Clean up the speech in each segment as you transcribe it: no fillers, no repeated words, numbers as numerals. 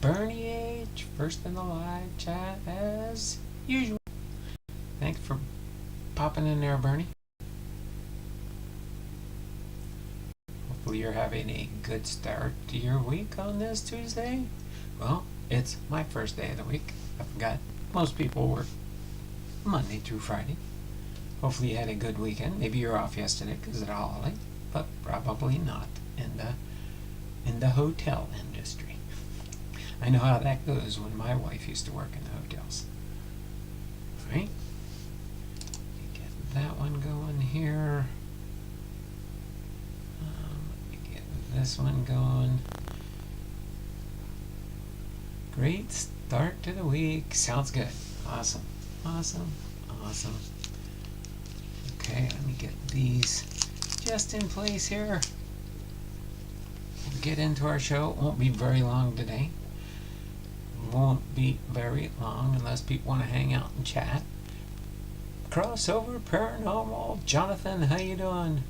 Bernie H, first in the live chat as usual. Thanks for popping in there, Bernie. Hopefully you're having a good start to your week on this Tuesday. Well, it's my first day of the week. I forgot most people work Monday through Friday. Hopefully you had a good weekend. Maybe you're off yesterday because of the holiday, but probably not in the hotel industry. I know how that goes when my wife used to work in the hotels. Alright. Get that one going here. Let me get this one going. Great start to the week. Sounds good. Awesome. Awesome. Awesome. Okay, let me get these just in place here. We'll get into our show. It won't be very long today. Won't be very long unless people want to hang out and chat. Crossover Paranormal. Jonathan, how you doing?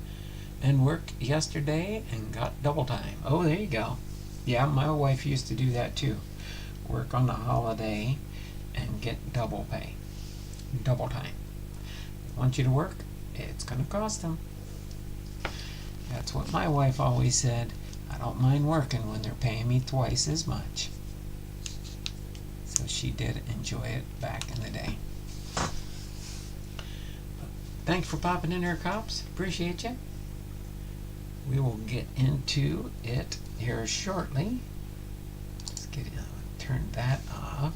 And worked yesterday and got double time. Oh, there you go. Yeah, my wife used to do that too. Work on the holiday and get double pay. Double time. They want you to work, it's going to cost them. That's what my wife always said. I don't mind working when they're paying me twice as much. So she did enjoy it back in the day. Thanks for popping in there, cops. Appreciate you. We will get into it here shortly. Let's get in. Turn that off.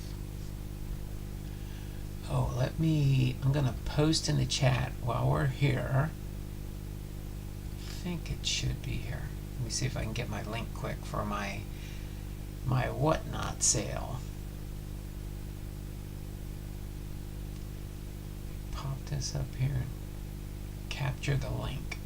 Oh, I'm going to post in the chat while we're here. I think it should be here. Let me see if I can get my link quick for my WhattNot sale. Pop this up here and capture the link.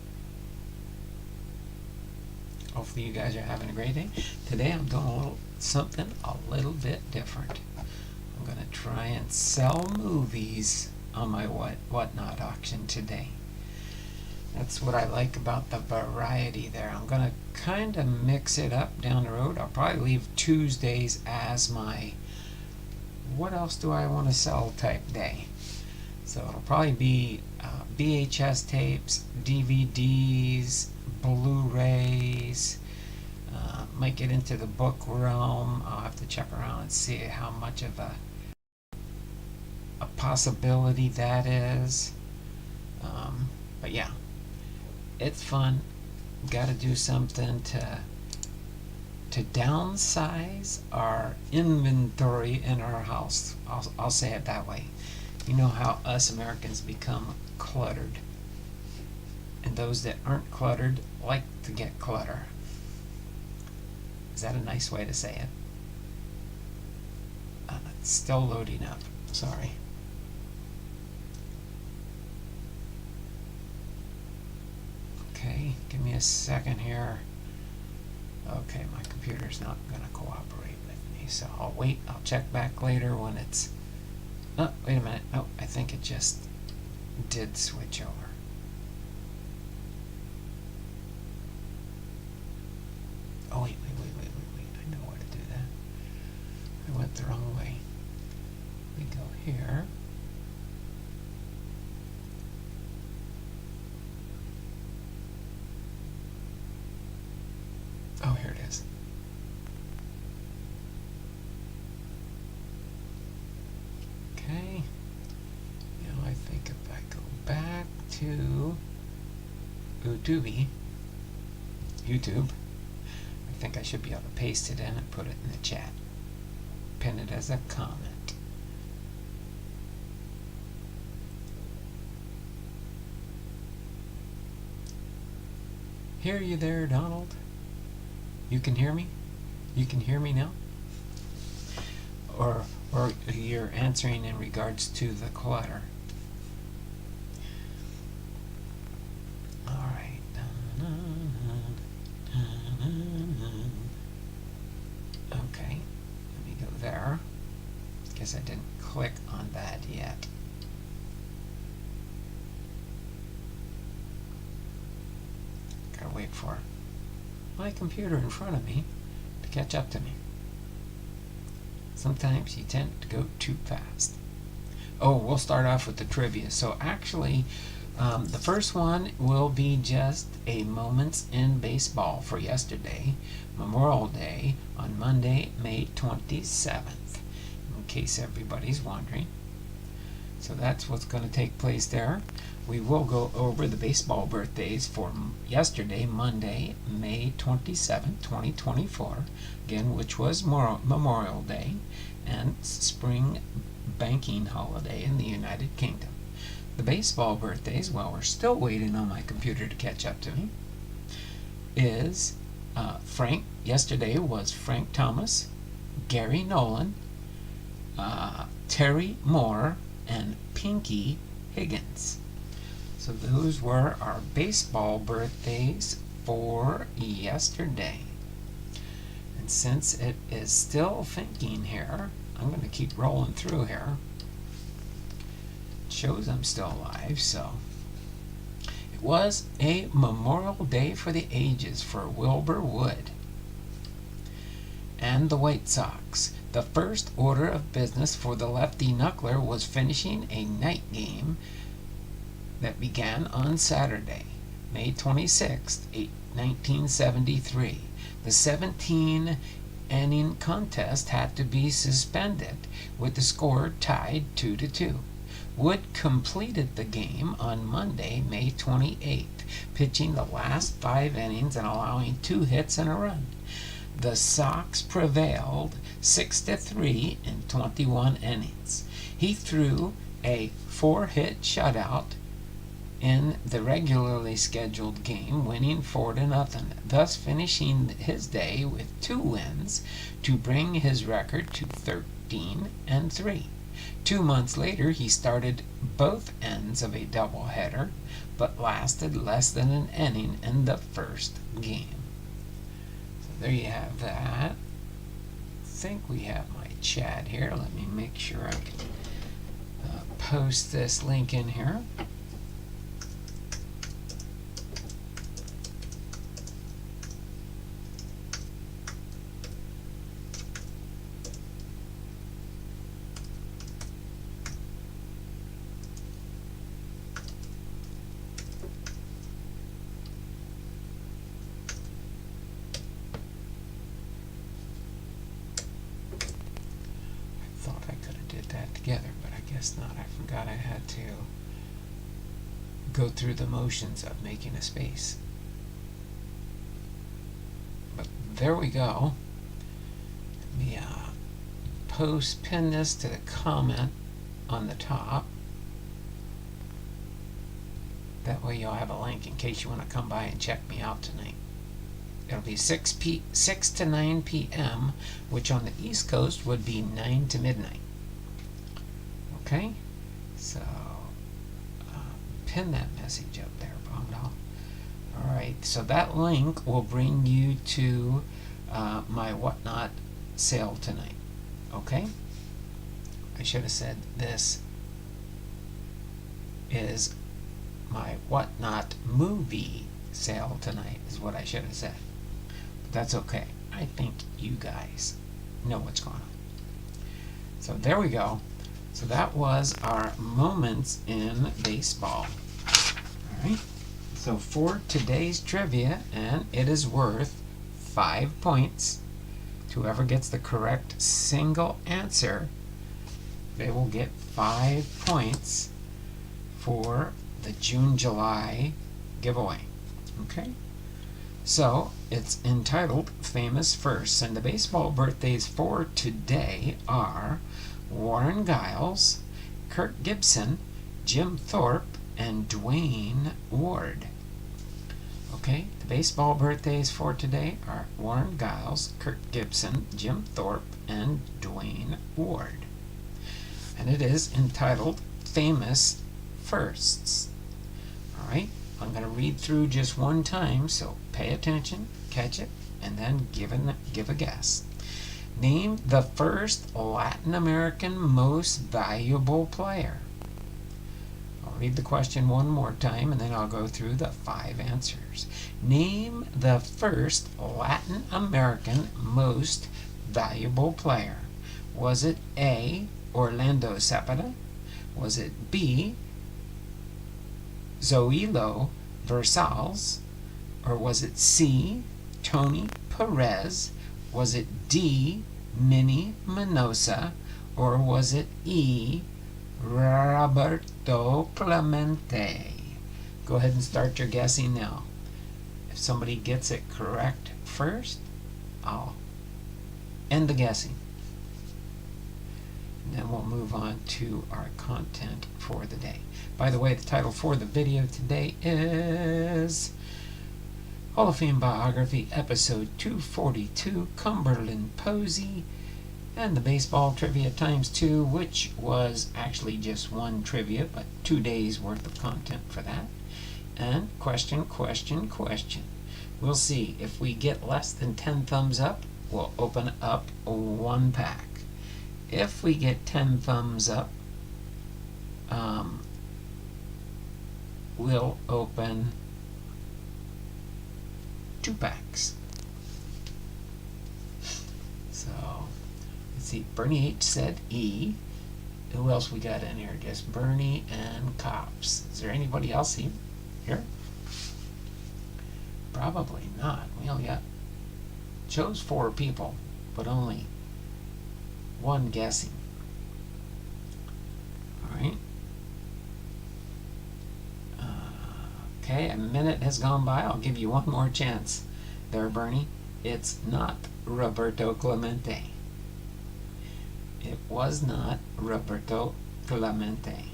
Hopefully you guys are having a great day. Today I'm doing something a little bit different. I'm going to try and sell movies on my WhattNot auction today. That's what I like about the variety there. I'm going to kind of mix it up down the road. I'll probably leave Tuesdays as my what else do I want to sell type day. So it'll probably be VHS tapes, DVDs, Blu-rays. Might get into the book realm. I'll have to check around and see how much of a possibility that is. But yeah, it's fun. Got to do something to downsize our inventory in our house. I'll say it that way. You know how us Americans become cluttered, and those that aren't cluttered like to get clutter. Is that a nice way to say it? It's still loading up. Sorry. Okay, give me a second here. Okay, my computer's not going to cooperate with me, so I'll wait. I'll check back later when it's... Oh, wait a minute. Oh, I think it just did switch over. Oh, wait. I know how to do that. I went the wrong way. We go here. Oh, here it is. Okay. Now I think if I go back to YouTube, I think I should be able to paste it in and put it in the chat. Pin it as a comment. Hear you there, Donald? You can hear me? You can hear me now? Or you're answering in regards to the clutter. Alright. Okay. Let me go there. Guess I didn't click on that yet. Gotta wait for my computer in front of me to catch up to me. Sometimes you tend to go too fast. Oh, we'll start off with the trivia. So actually, the first one will be just a moments in baseball for yesterday, Memorial Day, on Monday, May 27th, in case everybody's wondering. So that's what's going to take place there. We will go over the baseball birthdays for yesterday, Monday, May 27, 2024, again, which was Memorial Day and spring banking holiday in the United Kingdom. The baseball birthdays, while we're still waiting on my computer to catch up to me, is Frank. Yesterday was Frank Thomas, Gary Nolan, Terry Moore, and Pinky Higgins. So those were our baseball birthdays for yesterday. And since it is still thinking here, I'm going to keep rolling through here. It shows I'm still alive, so. It was a Memorial Day for the ages for Wilbur Wood and the White Sox. The first order of business for the lefty knuckler was finishing a night game that began on Saturday, May 26, 1973. The 17-inning contest had to be suspended, with the score tied 2-2. Wood completed the game on Monday, May 28th, pitching the last 5 innings and allowing 2 hits and a run. The Sox prevailed 6-3 in 21 innings. He threw a 4-hit shutout in the regularly scheduled game, winning 4-0, thus finishing his day with 2 wins to bring his record to 13-3. 2 months later, he started both ends of a doubleheader, but lasted less than an inning in the first game. So there you have that. I think we have my chat here. Let me make sure I can post this link in here. Together, but I guess not. I forgot I had to go through the motions of making a space. But there we go. Let me pin this to the comment on the top. That way you'll have a link in case you want to come by and check me out tonight. It'll be 6 to 9 p.m., which on the East Coast would be 9 to midnight. Okay, so pin that message up there, Bombdell. Alright, so that link will bring you to my WhattNot sale tonight. Okay? I should have said this is my WhattNot movie sale tonight, is what I should have said. But that's okay. I think you guys know what's going on. So there we go. So that was our moments in baseball. Alright, so for today's trivia, and it is worth 5 points. Whoever gets the correct single answer, they will get 5 points for the June-July giveaway. Okay? So, it's entitled Famous Firsts, and the baseball birthdays for today are Warren Giles, Kirk Gibson, Jim Thorpe, and Dwayne Ward. Okay, the baseball birthdays for today are Warren Giles, Kirk Gibson, Jim Thorpe, and Dwayne Ward. And it is entitled Famous Firsts. Alright, I'm going to read through just one time, so pay attention, catch it, and then give a guess. Name the first Latin American most valuable player. I'll read the question one more time and then I'll go through the 5 answers. Name the first Latin American most valuable player. Was it A, Orlando Cepeda? Was it B, Zoilo Versals? Or was it C, Tony Perez? Was it D, Minnie Minosa? Or was it E, Roberto Clemente? Go ahead and start your guessing now. If somebody gets it correct first, I'll end the guessing. And then we'll move on to our content for the day. By the way, the title for the video today is Hall of Fame Biography, Episode 242, Cumberland Posey, and the Baseball Trivia ×2, which was actually just one trivia, but 2 days worth of content for that. And question. We'll see. If we get less than 10 thumbs up, we'll open up one pack. If we get 10 thumbs up, we'll open 2 packs. So, let's see. Bernie H said E. Who else we got in here? Just Bernie and Cops. Is there anybody else here? Probably not. We only chose 4 people, but only 1 guessing. Alright. Okay, a minute has gone by. I'll give you one more chance there, Bernie. It's not Roberto Clemente. It was not Roberto Clemente.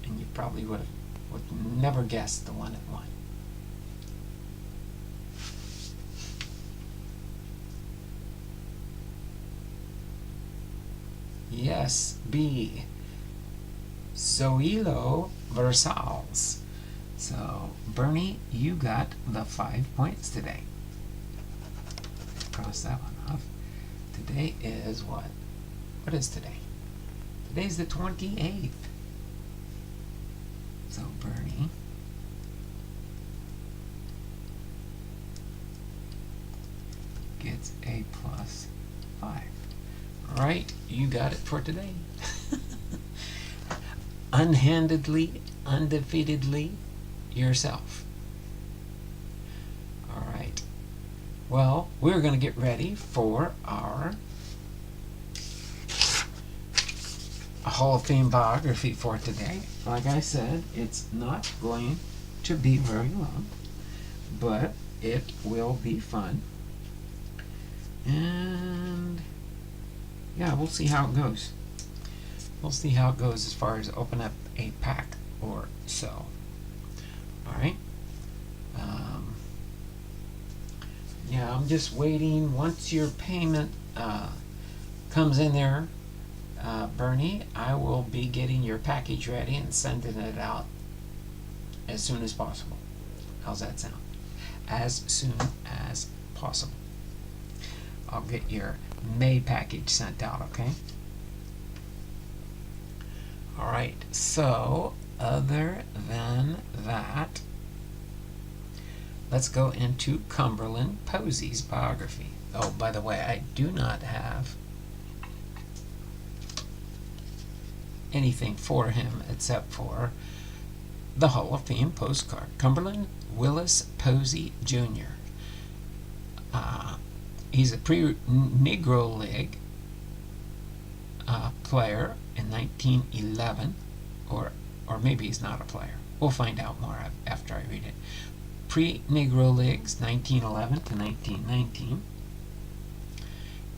And you probably would never guessed the one that won. Yes, B, Zoilo Versals. So, Bernie, you got the 5 points today. Cross that one off. Today is what? What is today? Today's the 28th. So, Bernie gets a +5. Right, you got it for today. Unhandedly, undefeatedly, yourself. Alright. Well, we're going to get ready for our Hall of Fame biography for today. Like I said, it's not going to be very long, but it will be fun. And yeah, we'll see how it goes. We'll see how it goes as far as open up a pack or so. Alright. Yeah, I'm just waiting. Once your payment comes in there, Bernie, I will be getting your package ready and sending it out as soon as possible. How's that sound? As soon as possible. I'll get your May package sent out, okay? Alright, so other than that, let's go into Cumberland Posey's biography. Oh, by the way, I do not have anything for him except for the Hall of Fame postcard. Cumberland Willis Posey Jr. He's a pre-Negro League player in 1911, or maybe he's not a player. We'll find out more after I read it. Pre-Negro Leagues, 1911 to 1919.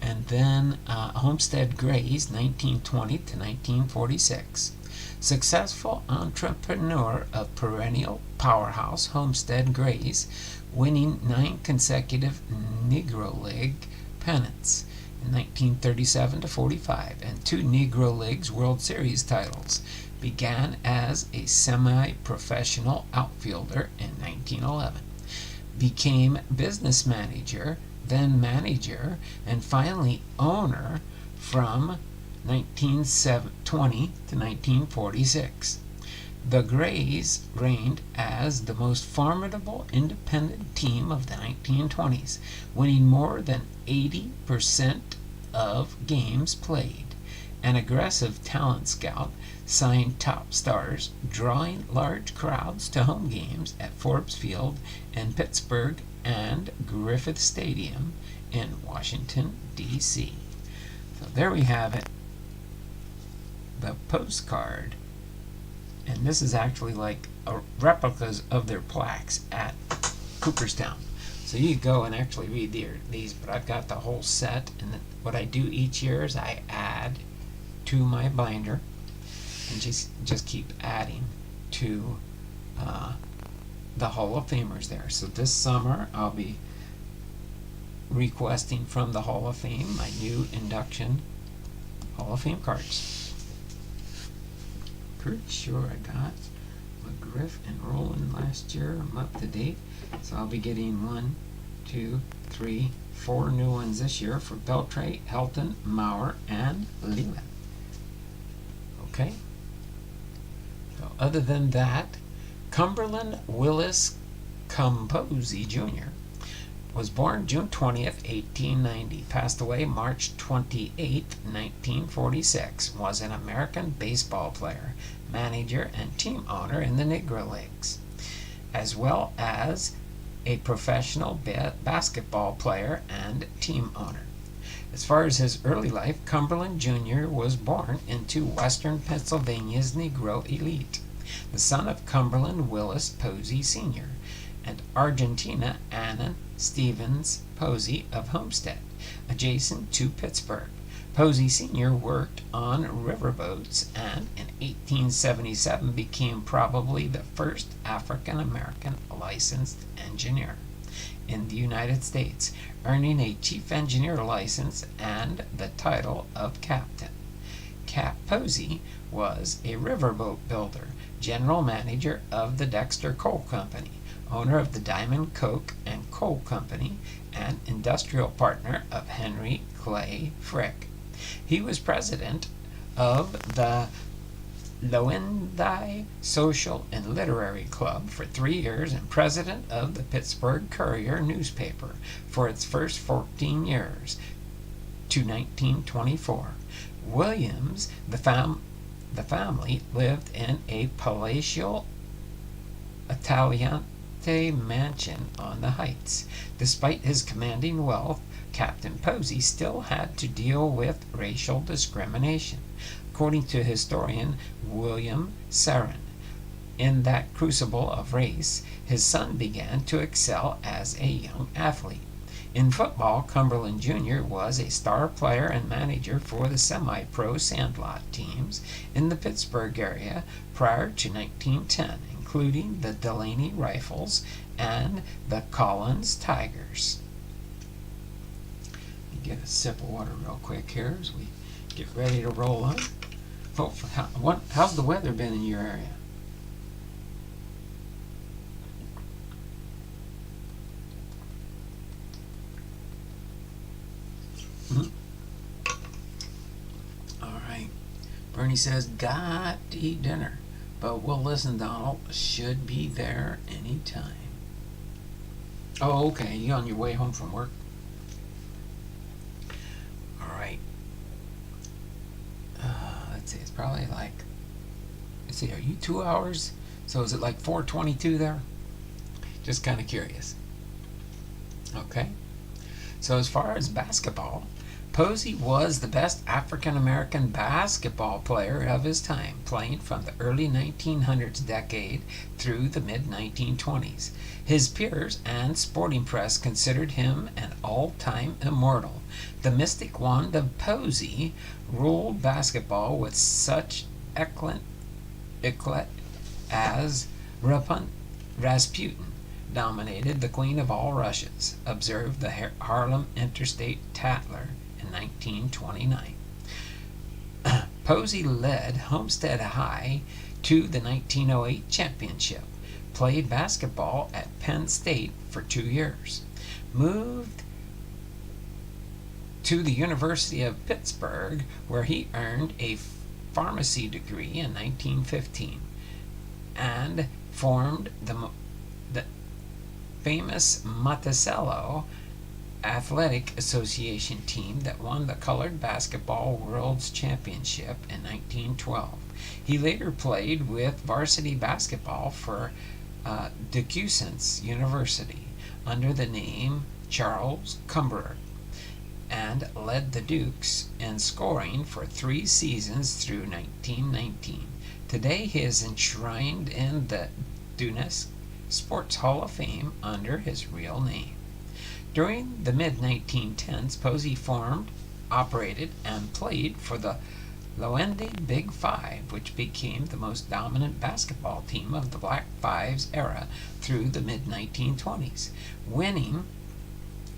And then Homestead Grays, 1920 to 1946. Successful entrepreneur of perennial powerhouse Homestead Grays, winning 9 consecutive Negro League pennants in 1937 to 45 and 2 Negro Leagues World Series titles. Began as a semi-professional outfielder in 1911. Became business manager, then manager, and finally owner from 1920 to 1946. The Grays reigned as the most formidable independent team of the 1920s, winning more than 80% of games played. An aggressive talent scout signed top stars, drawing large crowds to home games at Forbes Field in Pittsburgh and Griffith Stadium in Washington, D.C. So there we have it, the postcard. And this is actually like replicas of their plaques at Cooperstown. So you go and actually read these, but I've got the whole set, and what I do each year is I add to my binder and just keep adding to the Hall of Famers there. So this summer I'll be requesting from the Hall of Fame my new induction Hall of Fame cards. Pretty sure I got McGriff and Roland last year. I'm up to date. So I'll be getting 1, 2, 3, 4 new ones this year for Beltray, Helton, Maurer, and Leland. Okay. So other than that, Cumberland Willis Posey Jr. was born June 20th, 1890, passed away March 28th, 1946, was an American baseball player, manager, and team owner in the Negro Leagues, as well as a professional basketball player and team owner. As far as his early life, Cumberland Jr. was born into Western Pennsylvania's Negro elite, the son of Cumberland Willis Posey Sr. and Argentina Anna Stevens Posey of Homestead, adjacent to Pittsburgh. Posey Sr. worked on riverboats and in 1877 became probably the first African-American licensed engineer in the United States, earning a chief engineer license and the title of captain. Cap Posey was a riverboat builder, general manager of the Dexter Coal Company, owner of the Diamond Coke and Coal Company, and industrial partner of Henry Clay Frick. He was president of the Loewendy Social and Literary Club for 3 years and president of the Pittsburgh Courier newspaper for its first 14 years to 1924. Williams, the family lived in a palatial Italianate mansion on the Heights. Despite his commanding wealth, Captain Posey still had to deal with racial discrimination. According to historian William Sarin, in that crucible of race, his son began to excel as a young athlete. In football, Cumberland Jr. was a star player and manager for the semi-pro Sandlot teams in the Pittsburgh area prior to 1910, including the Delaney Rifles and the Collins Tigers. Let me get a sip of water real quick here as we get ready to roll on. How's the weather been in your area? All right. Bernie says, got to eat dinner. But we'll listen, Donald. Should be there anytime. Oh, okay. You on your way home from work? All right. Let's see. It's probably like, let's see, are you 2 hours? So is it like 4:22 there? Just kind of curious. Okay. So as far as basketball, Posey was the best African-American basketball player of his time, playing from the early 1900s decade through the mid-1920s. His peers and sporting press considered him an all-time immortal. The mystic wand of Posey ruled basketball with such eclat as Rasputin dominated the Queen of all Russias, observed the Harlem Interstate Tatler in 1929. Posey led Homestead High to the 1908 championship, played basketball at Penn State for 2 years, moved to the University of Pittsburgh, where he earned a pharmacy degree in 1915. and formed the famous Monticello Athletic Association team that won the Colored Basketball World's Championship in 1912. He later played with varsity basketball for Duquesne University under the name Charles Cumberland, and led the Dukes in scoring for 3 seasons through 1919. Today he is enshrined in the Duquesne Sports Hall of Fame under his real name. During the mid-1910s, Posey formed, operated, and played for the Loewendy Big Five, which became the most dominant basketball team of the Black Fives era through the mid-1920s, winning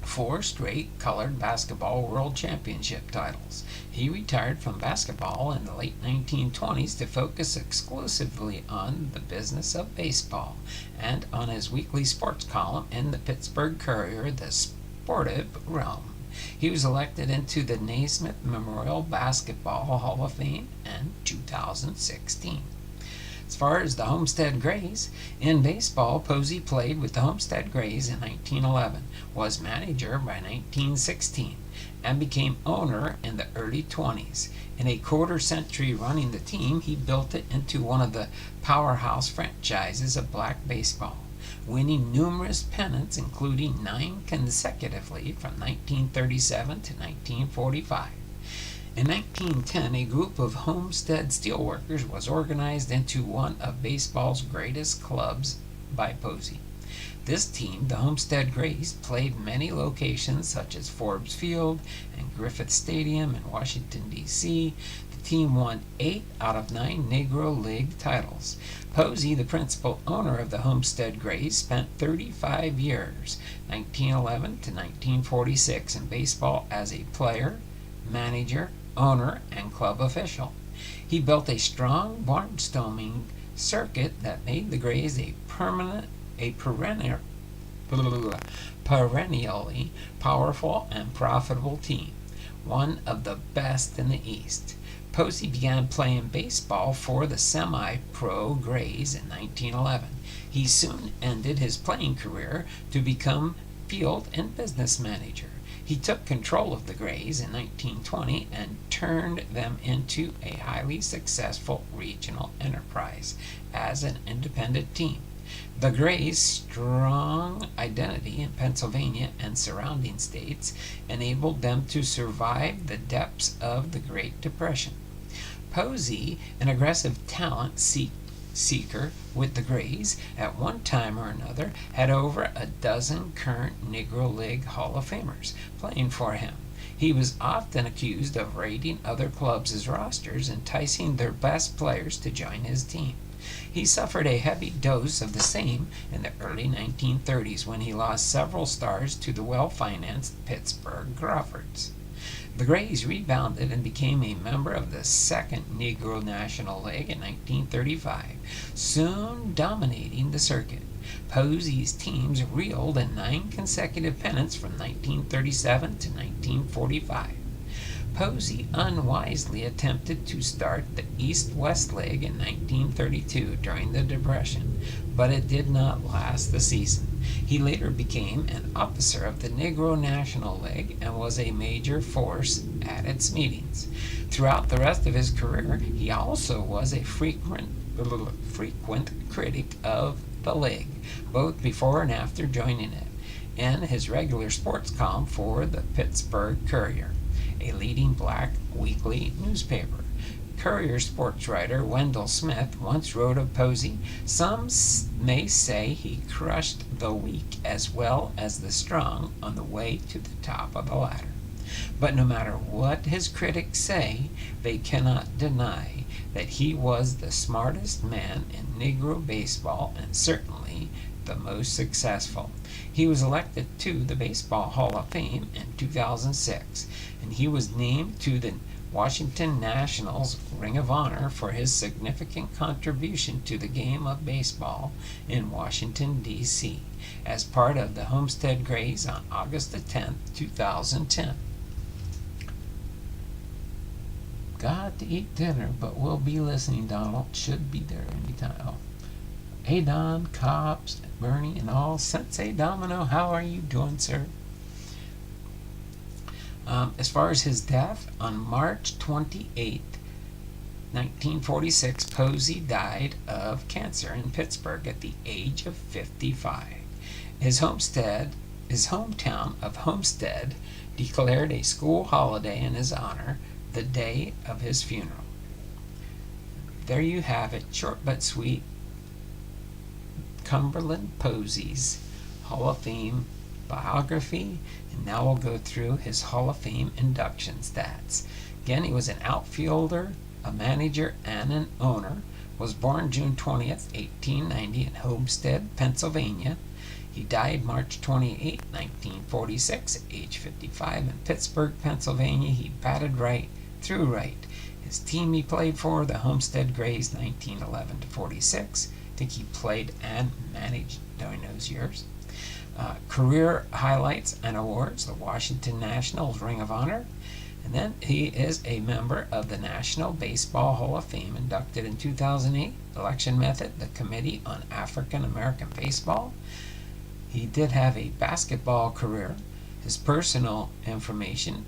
4 straight colored basketball world championship titles. He retired from basketball in the late 1920s to focus exclusively on the business of baseball and on his weekly sports column in the Pittsburgh Courier, The Sportive Realm. He was elected into the Naismith Memorial Basketball Hall of Fame in 2016. As far as the Homestead Grays, in baseball, Posey played with the Homestead Grays in 1911, was manager by 1916, and became owner in the early 20s. In a quarter century running the team, he built it into one of the powerhouse franchises of black baseball, winning numerous pennants, including 9 consecutively from 1937 to 1945. In 1910, a group of Homestead steelworkers was organized into one of baseball's greatest clubs by Posey. This team, the Homestead Grays, played many locations such as Forbes Field and Griffith Stadium in Washington, D.C. The team won 8 out of 9 Negro League titles. Posey, the principal owner of the Homestead Grays, spent 35 years, 1911 to 1946, in baseball as a player, manager, owner, and club official. He built a strong barnstorming circuit that made the Grays a perennially powerful and profitable team, one of the best in the East. Posey began playing baseball for the semi-pro Grays in 1911. He soon ended his playing career to become field and business manager. He took control of the Grays in 1920 and turned them into a highly successful regional enterprise as an independent team. The Grays' strong identity in Pennsylvania and surrounding states enabled them to survive the depths of the Great Depression. Posey, an aggressive talent seeker with the Grays, at one time or another had over a dozen current Negro League Hall of Famers playing for him. He was often accused of raiding other clubs' rosters, enticing their best players to join his team. He suffered a heavy dose of the same in the early 1930s when he lost several stars to the well-financed Pittsburgh Crawfords. The Grays rebounded and became a member of the Second Negro National League in 1935, soon dominating the circuit. Posey's teams reeled in 9 consecutive pennants from 1937 to 1945. Posey unwisely attempted to start the East-West League in 1932 during the Depression, but it did not last the season. He later became an officer of the Negro National League and was a major force at its meetings. Throughout the rest of his career, he also was a frequent critic of the league, both before and after joining it, in his regular sports column for the Pittsburgh Courier, a leading black weekly newspaper. Courier sports writer Wendell Smith once wrote of Posey, "Some may say he crushed the weak as well as the strong on the way to the top of the ladder. But no matter what his critics say, they cannot deny that he was the smartest man in Negro baseball and certainly the most successful." He was elected to the Baseball Hall of Fame in 2006, and he was named to the Washington Nationals Ring of Honor for his significant contribution to the game of baseball in Washington, D.C., as part of the Homestead Grays on August the 10th, 2010. Got to eat dinner, but we'll be listening, Donald. Should be there anytime. Oh, Adon, Cops, Bernie, and all. Sensei Domino, how are you doing, sir? As far as his death, on March 28th, 1946, Posey died of cancer in Pittsburgh at the age of 55. His hometown of Homestead declared a school holiday in his honor the day of his funeral. There you have it, short but sweet. Cumberland Posey's Hall of Fame biography, and now we'll go through his Hall of Fame induction stats. Again, he was an outfielder, a manager, and an owner. Was born June 20th, 1890 in Homestead, Pennsylvania. He died March 28, 1946, at age 55 in Pittsburgh, Pennsylvania. He batted right, threw right. His team he played for, the Homestead Grays, 1911 to 46. I think he played and managed during those years. Career highlights and awards: the Washington Nationals Ring of Honor, and then he is a member of the National Baseball Hall of Fame, inducted in 2008. Election method: the Committee on African American Baseball. He did have a basketball career. His personal information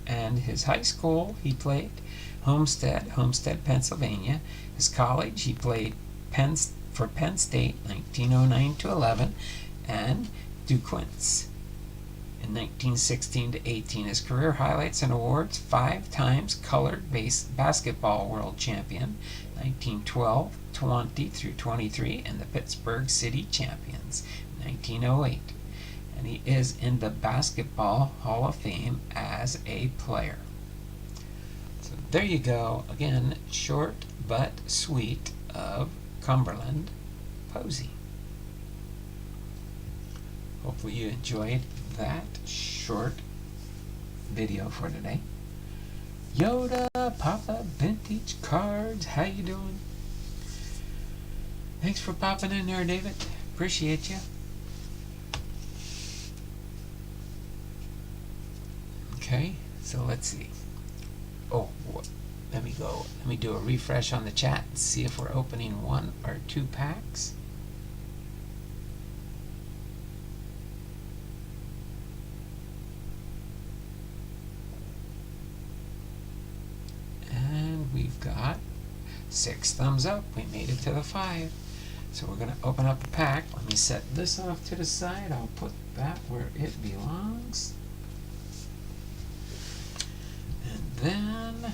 and his high school, he played Homestead, Pennsylvania. His college, he played for Penn State, 1909 to 11, and DuQuoin's in 1916 to 18. His career highlights and awards: 5 times colored basketball world champion, 1912, 20 through 23, and the Pittsburgh City champions, 1908. And he is in the Basketball Hall of Fame as a player. So there you go. Again, short but sweet of Cumberland Posey. Hopefully you enjoyed that short video for today. Yoda, Papa Vintage Cards, how you doing? Thanks for popping in there, David. Appreciate you. Okay, so let's see. Oh, let me do a refresh on the chat and see if we're opening 1 or 2 packs. And we've got 6 thumbs up. We made it to the 5. So we're going to open up a pack. Let me set this off to the side. I'll put that where it belongs. And then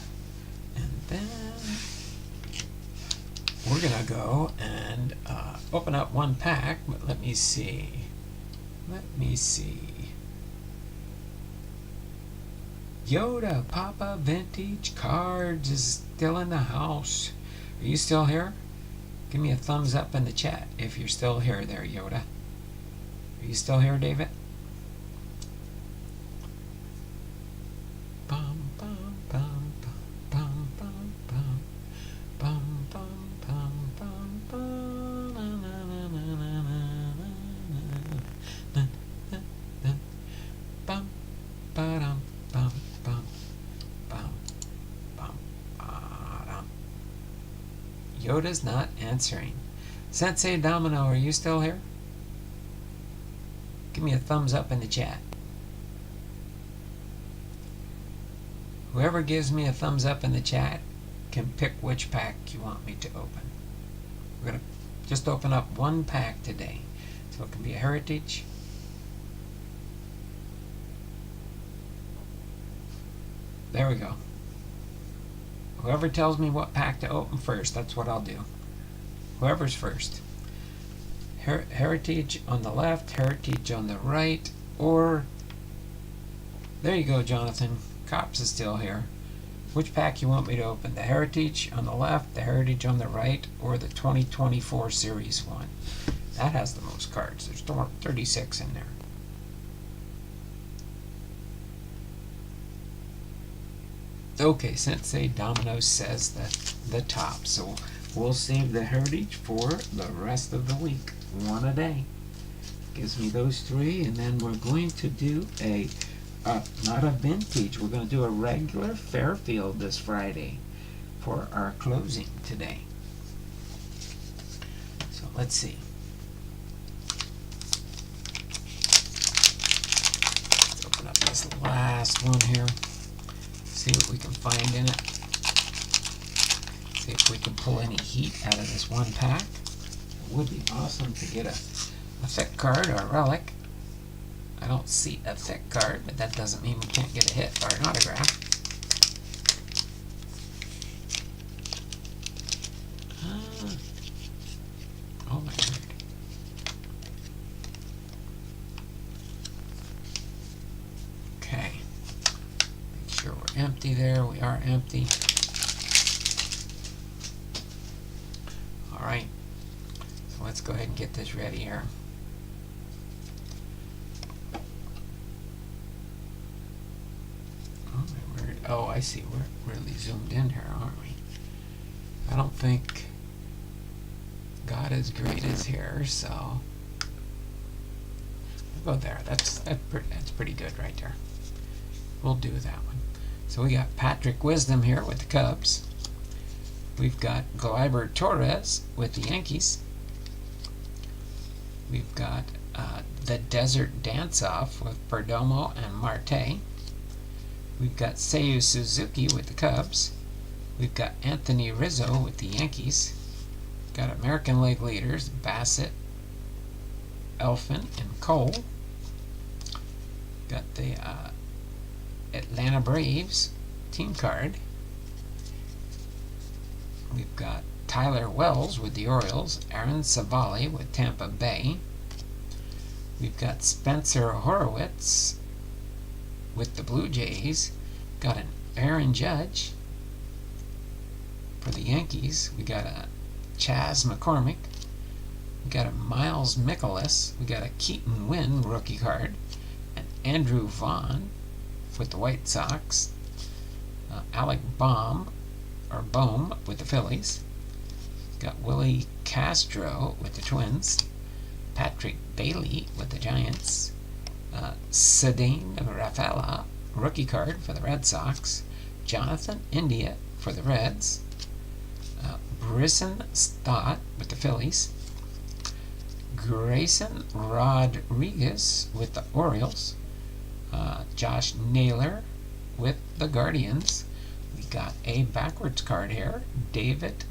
we're going to go and open up 1 pack. But let me see. Yoda, Papa Vintage Cards is still in the house. Are you still here? Give me a thumbs up in the chat if you're still here there, Yoda. Are you still here, David? Bum, bum, bum, bum, bum, bum, bum, bum, bum, bum, bum, na, na, na, na, na, na, na, na, bum, ba-dum, bum, bum, bum, bum, ba-dum. Yoda's not answering. Sensei Domino, are you still here? Give me a thumbs up in the chat. Whoever gives me a thumbs up in the chat can pick which pack you want me to open. We're going to just open up 1 pack today. So it can be a Heritage. There we go. Whoever tells me what pack to open first, that's what I'll do. Whoever's first. Heritage on the left, Heritage on the right, or... There you go, Jonathan. Cops is still here. Which pack you want me to open? The Heritage on the left, the Heritage on the right, or the 2024 Series 1? That has the most cards. There's 36 in there. Okay, Sensei Domino says the top. So we'll save the Heritage for the rest of the week. 1 a day. Gives me those 3, and then we're going to do not a vintage, we're going to do a regular Fairfield this Friday. for our closing today. So let's see. Let's open up this last one here. See what we can find in it. See if we can pull any heat out of this one pack. It would be awesome to get a thick card or a relic. I don't see a thick card, but that doesn't mean we can't get a hit or an autograph. Oh my word. Okay. Make sure we're empty there. We are empty. Alright. So let's go ahead and get this ready here. Oh my word. Oh, I see. We're really zoomed in here, aren't we? I don't think God is great is here, so we'll go there. That's pretty good right there. We'll do that one. So we got Patrick Wisdom here with the Cubs. We've got Gleyber Torres with the Yankees. We've got the Desert Dance-Off with Perdomo and Marte. We've got Seiyu Suzuki with the Cubs. We've got Anthony Rizzo with the Yankees. Got American League leaders Bassett, Elfin, and Cole. Got the Atlanta Braves team card. We've got Tyler Wells with the Orioles, Aaron Savali with Tampa Bay. We've got Spencer Horowitz with the Blue Jays. Got an Aaron Judge for the Yankees. We got a Chas McCormick. We got a Miles Mikolas. We got a Keaton Winn rookie card. And Andrew Vaughn with the White Sox. Alec Bohm with the Phillies. Got Willie Castro with the Twins. Patrick Bailey with the Giants. Cedane Rafaela rookie card for the Red Sox. Jonathan India for the Reds. Brisson Stott with the Phillies. Grayson Rodriguez with the Orioles. Josh Naylor with the Guardians. We got a backwards card here. David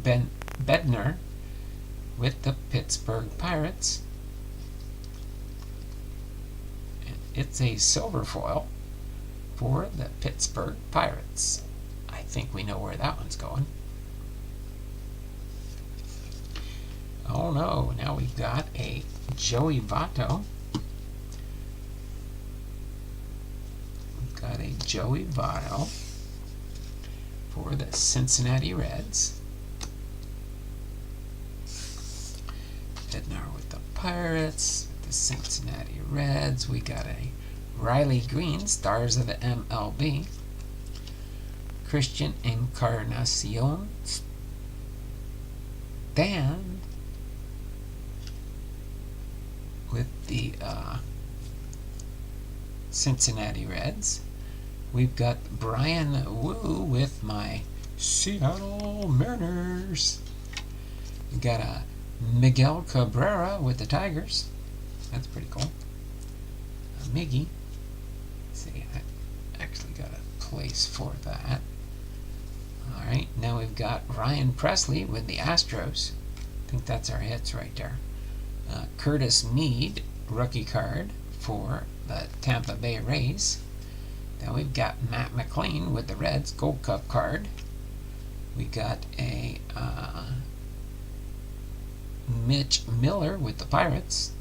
Bednar with the Pittsburgh Pirates. And it's a silver foil for the Pittsburgh Pirates. I think we know where that one's going. Oh no, now we've got a Joey Votto. We've got a Joey Votto for the Cincinnati Reds. Bednar with the Pirates, the Cincinnati Reds. We got a Riley Green, Stars of the MLB. Christian Encarnacion Stan with the Cincinnati Reds. We've got Brian Wu with my Seattle Mariners. We've got a Miguel Cabrera with the Tigers. That's pretty cool. A Miggy. Let's see, I actually got a place for that. Alright, now we've got Ryan Presley with the Astros. I think that's our hits right there. Curtis Mead, rookie card for the Tampa Bay Rays. Then we've got Matt McLean with the Reds, Gold Cup card. We got a Mitch Miller with the Pirates.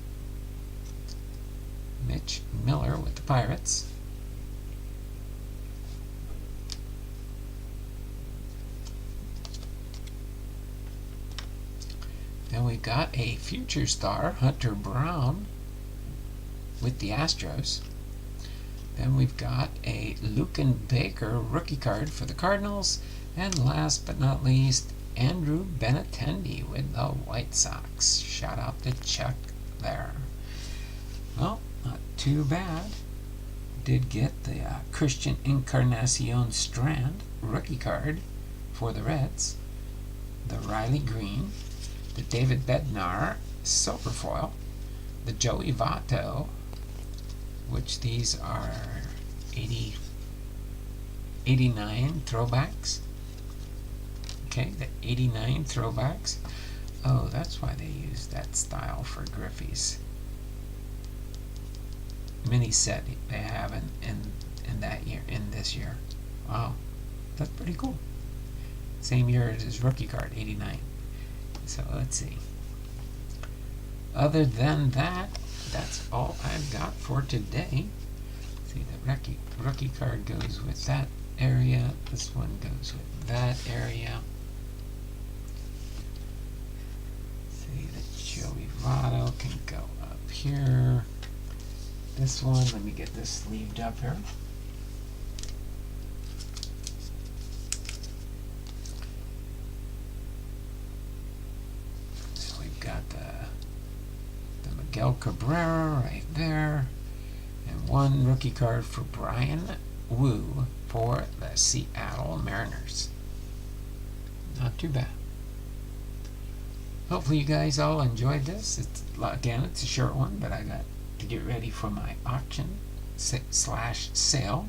Mitch Miller with the Pirates. Then we got a future star, Hunter Brown, with the Astros. Then we've got a Lucan Baker rookie card for the Cardinals. And last but not least, Andrew Benintendi with the White Sox. Shout out to Chuck there. Well, not too bad. Did get the Christian Encarnacion Strand rookie card for the Reds, the Riley Green, the David Bednar silver foil, the Joey Votto, which these are 89 throwbacks. Okay, the 89 throwbacks. Oh, that's why they use that style for Griffey's mini set they have in that year, in this year. Wow, that's pretty cool. Same year as his rookie card, 89. So let's see. Other than that, that's all I've got for today. See, the rookie card goes with that area. This one goes with that area. See, the Joey Votto can go up here. This one, let me get this sleeved up here. So we've got the Miguel Cabrera right there, and one rookie card for Brian Wu for the Seattle Mariners. Not too bad. Hopefully you guys all enjoyed this. It's a short one, but I got to get ready for my auction / sale.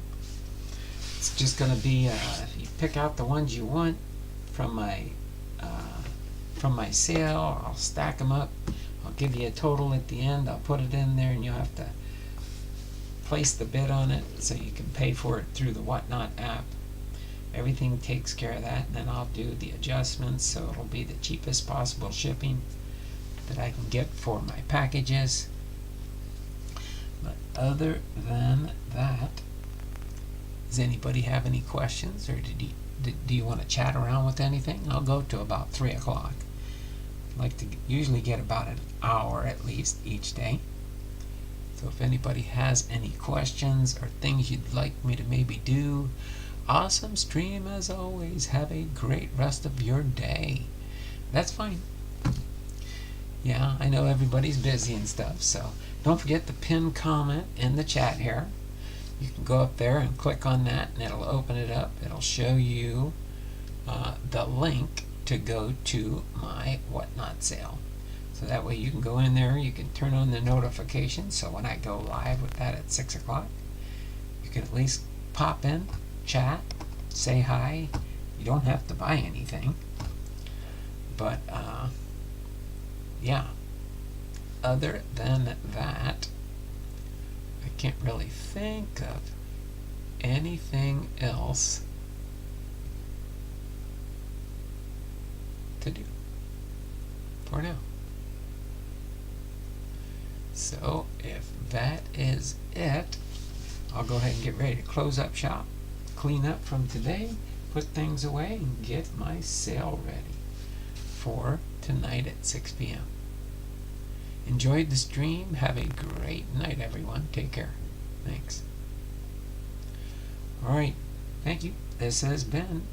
It's just going to be you pick out the ones you want from my sale. I'll stack them up. I'll give you a total at the end. I'll put it in there, and you'll have to place the bid on it so you can pay for it through the WhattNot app. Everything takes care of that, and then I'll do the adjustments so it'll be the cheapest possible shipping that I can get for my packages. But other than that, does anybody have any questions, or do you want to chat around with anything? I'll go to about 3 o'clock. I like to usually get about an hour at least each day. So if anybody has any questions or things you'd like me to maybe do, awesome stream as always. Have a great rest of your day. That's fine. Yeah, I know everybody's busy and stuff, so don't forget to pin comment in the chat here. You can go up there and click on that, and it'll open it up. It'll show you the link to go to my WhattNot sale. So that way you can go in there, you can turn on the notifications, so when I go live with that at 6 o'clock, you can at least pop in, chat, say hi. You don't have to buy anything. But, yeah. Other than that, I can't really think of anything else to do for now. So if that is it, I'll go ahead and get ready to close up shop, clean up from today, put things away, and get my sale ready for tonight at 6 p.m. Enjoyed the stream. Have a great night, everyone. Take care. Thanks. Alright. Thank you. This has been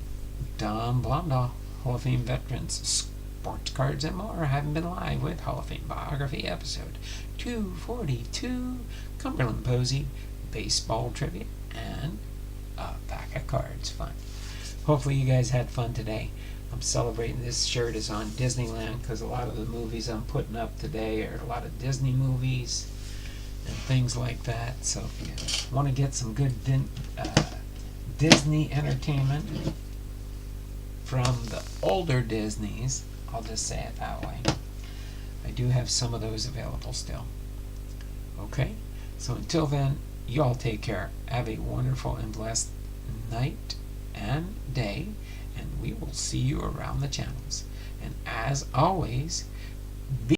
Don Blondahl, Hall of Fame Veterans, Sports Cards and More. I haven't been live with Hall of Fame Biography episode 242, Cumberland Posey, baseball trivia, and a pack of cards. Fun. Hopefully you guys had fun today. I'm celebrating. This shirt is on Disneyland because a lot of the movies I'm putting up today are a lot of Disney movies and things like that. So if you want to get some good Disney entertainment from the older Disneys, I'll just say it that way, I do have some of those available still. Okay? So until then, you all take care. Have a wonderful and blessed night and day, and we will see you around the channels. And as always, be